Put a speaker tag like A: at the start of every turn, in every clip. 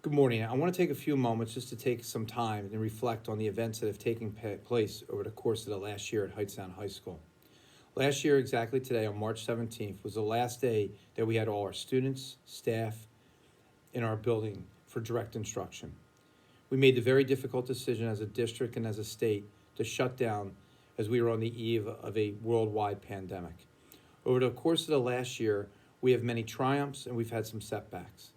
A: Good morning. I want to take a few moments just to take some time and reflect on the events that have taken place over the course of the last year at Hightstown High School. Last year, exactly today, on March 17th, was the last day that we had all our students, staff in our building for direct instruction. We made the very difficult decision as a district and as a state to shut down as we were on the eve of a worldwide pandemic. Over the course of the last year, we have many triumphs and we've had some setbacks.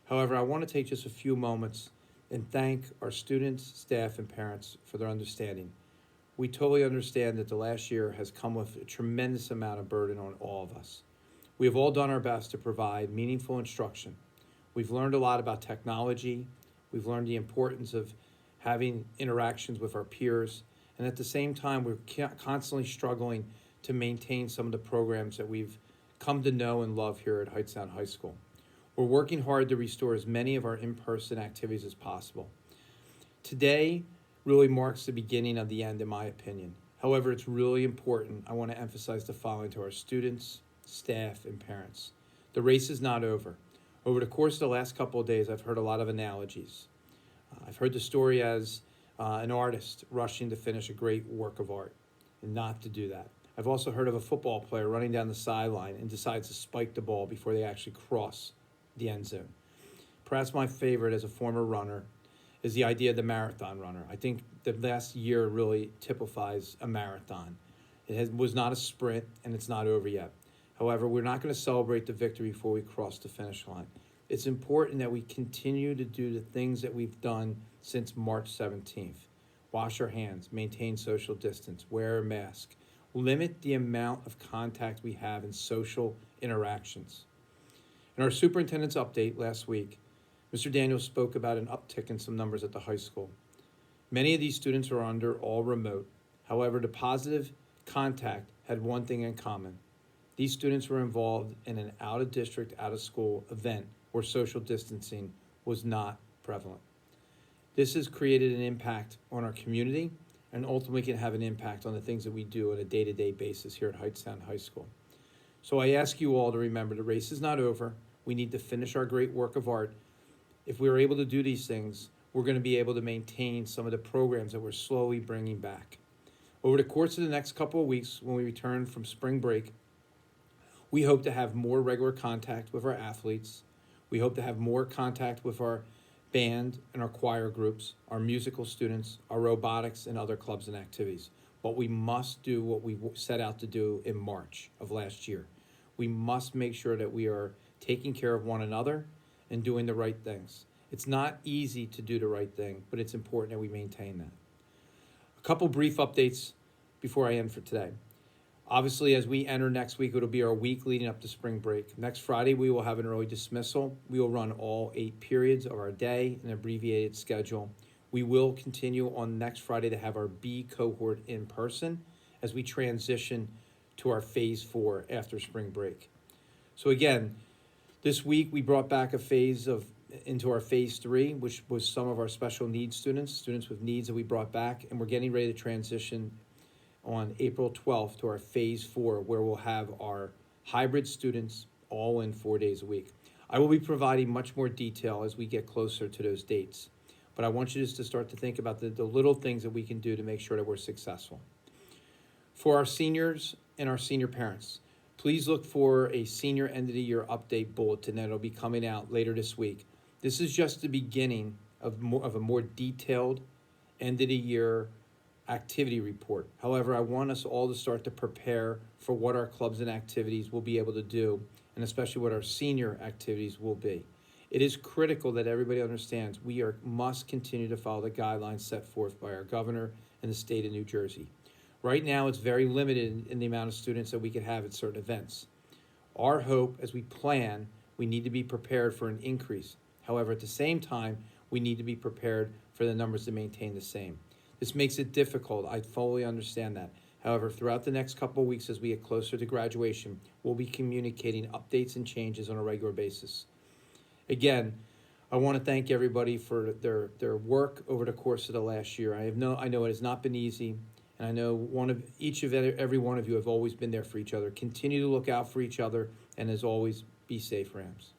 A: However, I want to take just a few moments and thank our students, staff, and parents for their understanding. We totally understand that the last year has come with a tremendous amount of burden on all of us. We have all done our best to provide meaningful instruction. We've learned a lot about technology. We've learned the importance of having interactions with our peers. And at the same time, we're constantly struggling to maintain some of the programs that we've come to know and love here at Hightstown High School. We're working hard to restore as many of our in-person activities as possible. Today really marks the beginning of the end, in my opinion. However, it's really important. I want to emphasize the following to our students, staff, and parents. The race is not over. Over the course of the last couple of days, I've heard a lot of analogies. I've heard the story as an artist rushing to finish a great work of art and not to do that. I've also heard of a football player running down the sideline and decides to spike the ball before they actually cross the end zone. Perhaps my favorite as a former runner is the idea of the marathon runner. I think the last year really typifies a marathon. Was not a sprint and it's not over yet. However, we're not going to celebrate the victory before we cross the finish line. It's important that we continue to do the things that we've done since March 17th. Wash our hands, maintain social distance, wear a mask, limit the amount of contact we have in social interactions. In our superintendent's update last week, Mr. Daniels spoke about an uptick in some numbers at the high school. Many of these students are under all remote. However, the positive contact had one thing in common. These students were involved in an out-of-district, out-of-school event where social distancing was not prevalent. This has created an impact on our community and ultimately can have an impact on the things that we do on a day-to-day basis here at Hightstown High School. So I ask you all to remember the race is not over. We need to finish our great work of art. If we're able to do these things, we're going to be able to maintain some of the programs that we're slowly bringing back. Over the course of the next couple of weeks, when we return from spring break, we hope to have more regular contact with our athletes. We hope to have more contact with our band and our choir groups, our musical students, our robotics, and other clubs and activities. But we must do what we set out to do in March of last year. We must make sure that we are taking care of one another and doing the right things. It's not easy to do the right thing, but it's important that we maintain that. A couple brief updates before I end for today. Obviously, as we enter next week, it'll be our week leading up to spring break. Next Friday, we will have an early dismissal. We will run all 8 periods of our day, an abbreviated schedule. We will continue on next Friday to have our B cohort in person as we transition to our phase 4 after spring break. So again, this week we brought back a phase into our phase 3, which was some of our special needs students with needs that we brought back, and we're getting ready to transition on April 12th to our phase 4, where we'll have our hybrid students all in 4 days a week. I will be providing much more detail as we get closer to those dates, but I want you just to start to think about the little things that we can do to make sure that we're successful. For our seniors and our senior parents, please look for a senior end of the year update bulletin that will be coming out later this week. This is just the beginning of a more detailed end of the year activity report. However, I want us all to start to prepare for what our clubs and activities will be able to do, and especially what our senior activities will be. It is critical that everybody understands we must continue to follow the guidelines set forth by our governor and the state of New Jersey. Right now, it's very limited in the amount of students that we could have at certain events. Our hope, as we plan, we need to be prepared for an increase. However, at the same time, we need to be prepared for the numbers to maintain the same. This makes it difficult. I fully understand that. However, throughout the next couple of weeks as we get closer to graduation, we'll be communicating updates and changes on a regular basis. Again, I want to thank everybody for their work over the course of the last year. I know it has not been easy, and I know every one of you have always been there for each other. Continue to look out for each other, and as always, be safe, Rams.